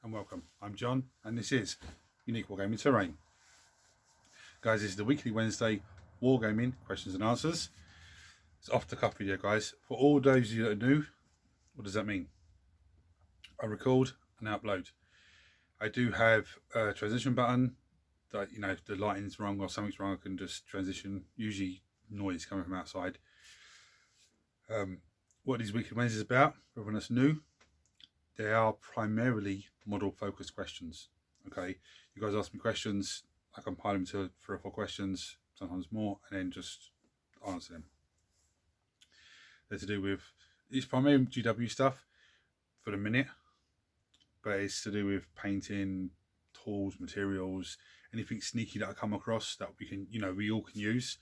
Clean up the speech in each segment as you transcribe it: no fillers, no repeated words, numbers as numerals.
and welcome. I'm John and this is Unique Wargaming Terrain. Guys, this is the weekly Wednesday Wargaming questions and answers. It's off the cuff video, guys. For all those of you that are new, what does that mean? I record and upload. I do have a transition button that, you know, if the lighting's wrong or something's wrong, I can just transition, usually noise coming from outside. What these weekly Wednesdays is about, for everyone that's new, they are primarily model focused questions. Okay, you guys ask me questions, I compile them to 3 or 4 questions, sometimes more, and then just answer them. They're to do with, it's primarily GW stuff for the minute, but it's to do with painting, tools, materials, anything sneaky that I come across that we can, you know, we all can use.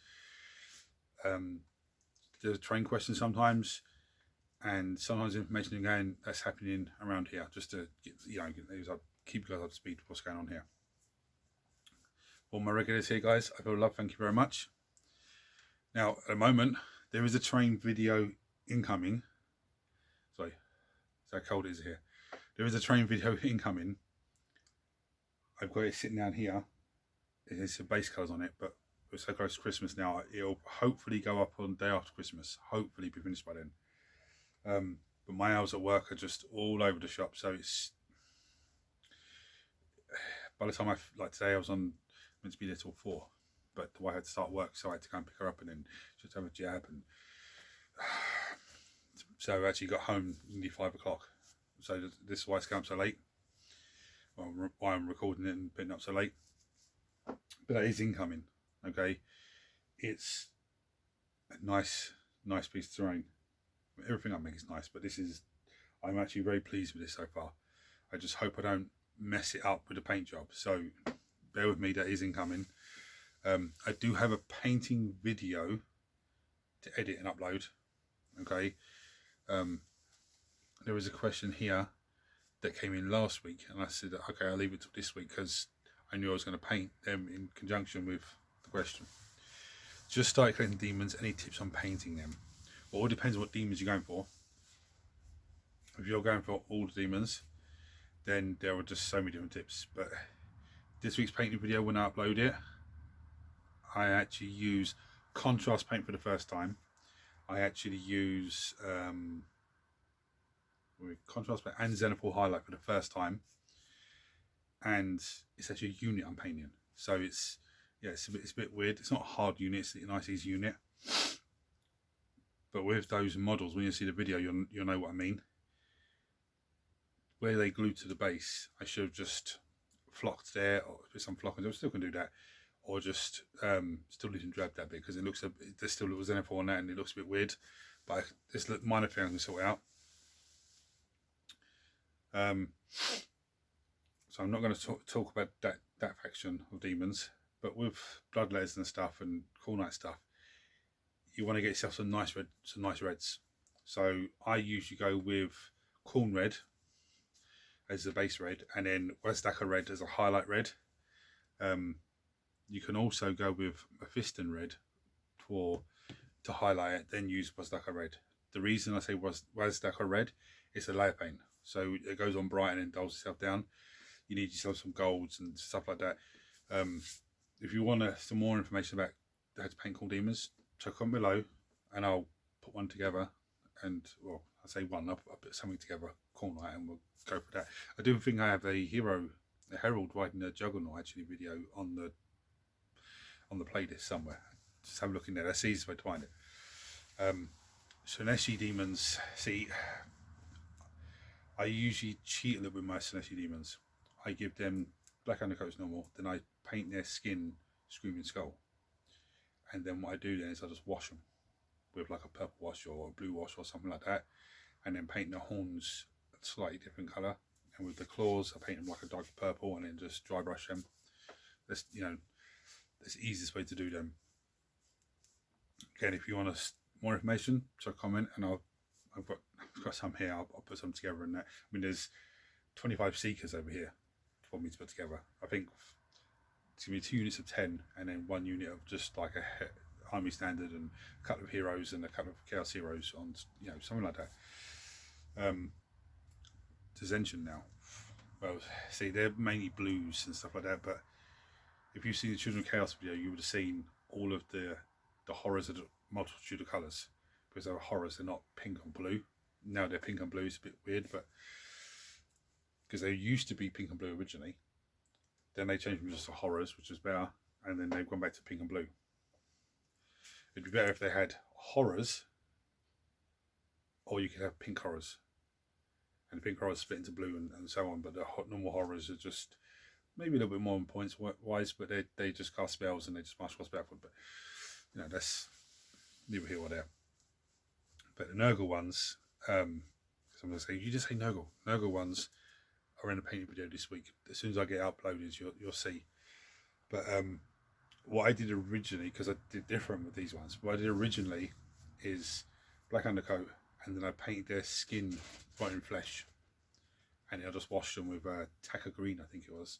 There's train questions sometimes, and sometimes information again that's happening around here, just to get, you know, keep you guys up to speed with what's going on here. For my regulars here, guys, I feel love, thank you very much. Now at the moment there is a train video incoming. Sorry, so cold it is here. There is a train video incoming. I've got it sitting down here. There's some base colours on it, but we're so close to Christmas now, it'll hopefully go up on the day after Christmas. Hopefully be finished by then. But my hours at work are just all over the shop, so it's, by the time like today I was meant to be there till 4, but I had to start work, so I had to go and pick her up and then just have a jab, and so I actually got home nearly 5 o'clock. So this is why it's come up so late, why I'm recording it and putting it up so late. But that is incoming. Okay, it's a nice piece of terrain. Everything I make is nice, but this is, I'm actually very pleased with this so far. I just hope I don't mess it up with the paint job, so bear with me, that is incoming. I do have a painting video to edit and upload. Okay, there was a question here that came in last week, and I said, okay, I'll leave it till this week because I knew I was going to paint them in conjunction with the question. Just started collecting demons. Any tips on painting them? Well, it all depends on what demons you're going for. If you're going for all the demons, then there are just so many different tips. But this week's painting video, when I upload it, I actually use contrast paint for the first time. I actually use contrast paint and Zenithal highlight for the first time, and it's actually a unit I'm painting. So it's, yeah, it's a bit weird. It's not a hard unit, it's a nice easy unit. But with those models, when you see the video, you'll know what I mean. Where they glued to the base, I should have just flocked there, or put some flock, and I still can do that, or just still need to drab that bit because it looks there's still a little Zenithal on that, and it looks a bit weird. But this minor thing I can sort out. So I'm not going to talk about that faction of demons, but with bloodletters and stuff and cool night stuff, you want to get yourself some nice reds. So I usually go with corn red as the base red, and then Westdacker red as a highlight red. You can also go with Mephiston red to highlight it, then use Westdacker red. The reason I say Westdacker red is a layer paint, so it goes on bright and then dulls itself down. You need yourself some golds and stuff like that. If you want some more information about how to paint cool demons, check on below, and I'll put one together. And, well, I say one, I'll put something together, cool night, and we'll go for that. I do think I have a Herald riding a Juggernaut actually video on the playlist somewhere. Just have a look in there. That's the easiest way to find it. Sineshi demons. See, I usually cheat a little bit with my Sineshi demons. I give them black undercoats normal, then I paint their skin Screaming Skull, and then what I do then is I just wash them with like a purple wash or a blue wash or something like that, and then paint the horns a slightly different colour, and with the claws I paint them like a dark purple, and then just dry brush them. That's, you know, that's the easiest way to do them. Again, if you want more information, so comment, and I've got some here. I'll put some together in that. I mean, there's 25 seekers over here for me to put together. I think it's gonna be 2 units of 10, and then 1 unit of just like a army standard and a couple of heroes and a couple of chaos heroes on, you know, something like that. To Zenshin now. Well, see, they're mainly blues and stuff like that. But if you've seen the Children of Chaos video, you would have seen all of the horrors of the multitude of colours, because they were horrors. They're not pink and blue. Now they're pink and blue. It's a bit weird, but because they used to be pink and blue originally, then they changed them just to horrors, which was better, and then they've gone back to pink and blue. It'd be better if they had horrors, or you could have pink horrors, and the pink horrors split into blue and so on. But the normal horrors are just maybe a little bit more on points wise, but they just cast spells and they just march across backward. But you know, that's neither here or there. But the Nurgle ones, I'm going to say, you just say Nurgle. Nurgle ones are in a painting video this week. As soon as I get uploaded, you'll see. But what I did originally, because I did different with these ones, what I did originally is black undercoat, and then I painted their skin white in flesh, and I just washed them with Tacker Green, I think it was,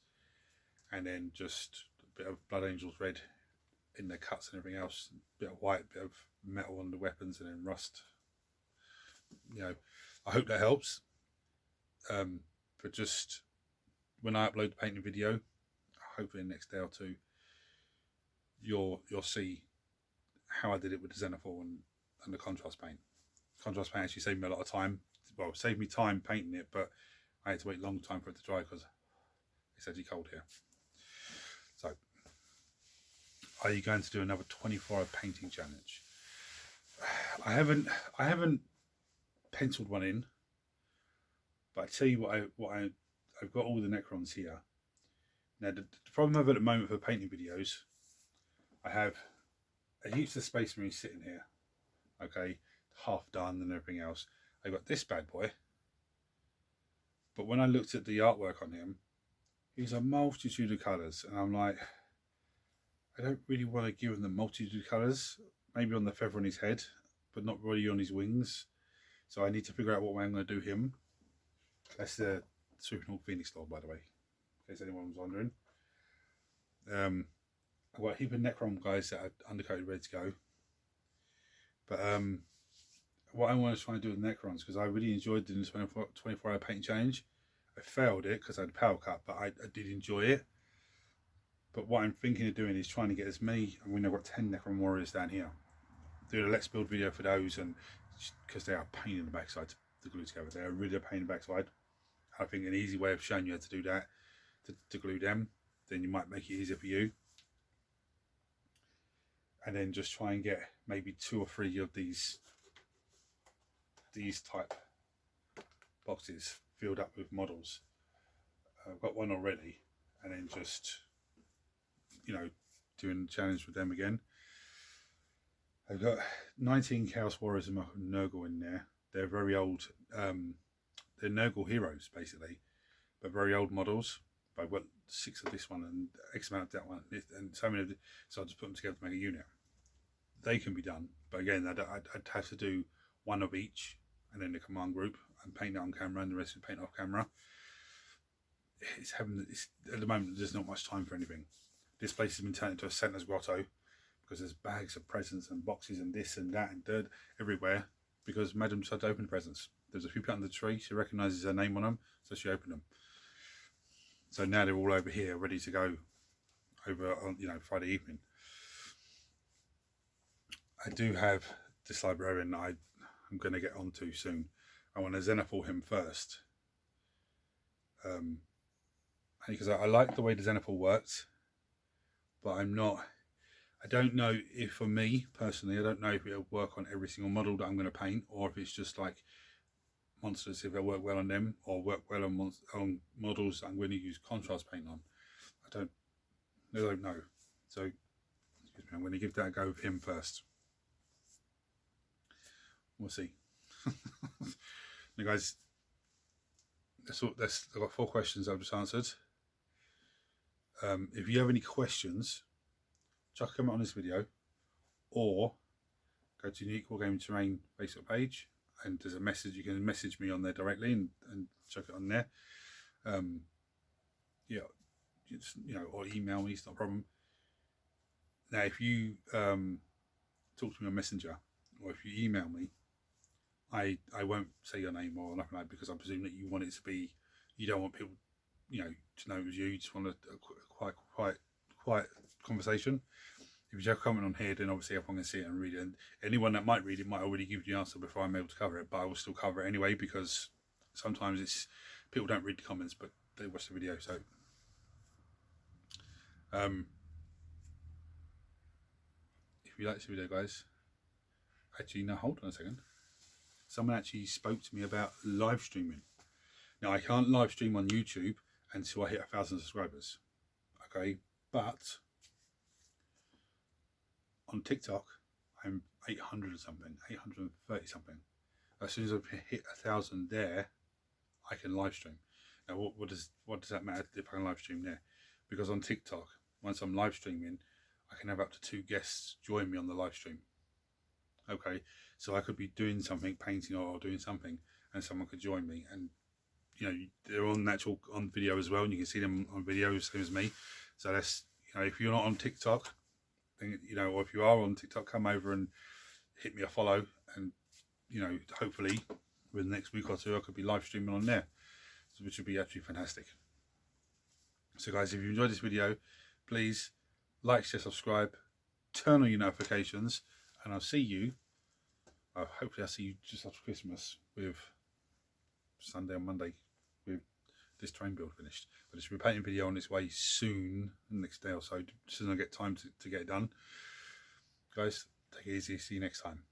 and then just a bit of Blood Angels red in their cuts and everything else, a bit of white, a bit of metal on the weapons, and then rust. You know, I hope that helps. But just when I upload the painting video, hopefully the next day or two, you'll see how I did it with the Xenophil and the contrast paint. Contrast paint actually saved me a lot of time. Well, it saved me time painting it, but I had to wait a long time for it to dry because it's actually cold here. So, are you going to do another 24-hour painting challenge? I haven't penciled one in, but I tell you I've got all the Necrons here. Now the problem I have at the moment for painting videos, I have a heaps of Space Marines sitting here, okay, half done and everything else. I've got this bad boy, but when I looked at the artwork on him, he's a multitude of colours, and I'm like, I don't really want to give him the multitude of colours. Maybe on the feather on his head, but not really on his wings. So I need to figure out what way I'm going to do him. That's the Super Phoenix Lord, by the way, in case anyone was wondering. I've got a heap of Necron guys that are undercoated ready to go. But what I want to try and do with Necrons, because I really enjoyed doing the 24-hour painting challenge. I failed it because I had a power cut, but I did enjoy it. But what I'm thinking of doing is trying to get as many. I mean, I've got 10 Necron warriors down here. Do a let's build video for those, and because they are a pain in the backside to glue together. They are really a pain in the backside. I think an easy way of showing you how to do that, to glue them, then you might make it easier for you. And then just try and get maybe 2 or 3 of these type boxes filled up with models. I've got one already, and then just, you know, doing the challenge with them again. I've got 19 Chaos Warriors and Nurgle in there. They're very old. They're Nurgle heroes, basically, but very old models. But I've got 6 of this one and X amount of that one, and so many of so I just put them together to make a unit. They can be done, but again, I'd have to do 1 of each, and then the command group, and paint it on camera, and the rest would paint off camera. It's at the moment there's not much time for anything. This place has been turned into a Santa's grotto, because there's bags of presents and boxes and this and that and dirt everywhere, because Madam decided to open the presents. There's a few put under the tree, she recognises her name on them, so she opened them. So now they're all over here, ready to go over on, you know, Friday evening. I do have this librarian that I'm going to get onto soon. I want to Xenophil him first. Because I like the way the Xenophil works, but I don't know if, for me personally, I don't know if it'll work on every single model that I'm going to paint, or if it's just like monsters, if they'll work well on them, or work well on models that I'm going to use contrast paint on. I don't know. So, excuse me, I'm going to give that a go with him first. We'll see. Now, guys, I've got 4 questions I've just answered. If you have any questions, chuck them on this video, or go to Unique Wargaming Terrain Facebook page, and there's a message, you can message me on there directly and chuck it on there. Yeah, just, you know, or email me, it's not a problem. Now, if you talk to me on Messenger, or if you email me, I won't say your name or nothing like that, because I presume that you want it to be, you don't want people you know, to know it was you just want a quiet conversation. If you just comment on here, then obviously everyone can see it and read it. And anyone that might read it might already give you the answer before I'm able to cover it, but I will still cover it anyway, because sometimes it's people don't read the comments, but they watch the video. So if you like this video, guys, actually, no, hold on a second. Someone actually spoke to me about live streaming. Now, I can't live stream on YouTube until I hit 1,000 subscribers. Okay, but on TikTok, I'm 800 or something, 830 something. As soon as I hit 1,000 there, I can live stream. Now, what does that matter if I can live stream there? Because on TikTok, once I'm live streaming, I can have up to 2 guests join me on the live stream. Okay, so I could be doing something, painting or doing something, and someone could join me, and you know, they're on video as well, and you can see them on video, same as me. So that's, you know, if you're not on TikTok, then, you know, or if you are on TikTok, come over and hit me a follow, and you know, hopefully within the next week or two, I could be live streaming on there, which would be actually fantastic. So guys, if you enjoyed this video, please like, share, subscribe, turn on your notifications, and I'll see you, hopefully I'll see you just after Christmas with Sunday and Monday with this train build finished. But it's a painting video on its way soon, the next day or so, as soon as I get time to get it done. Guys, take it easy, see you next time.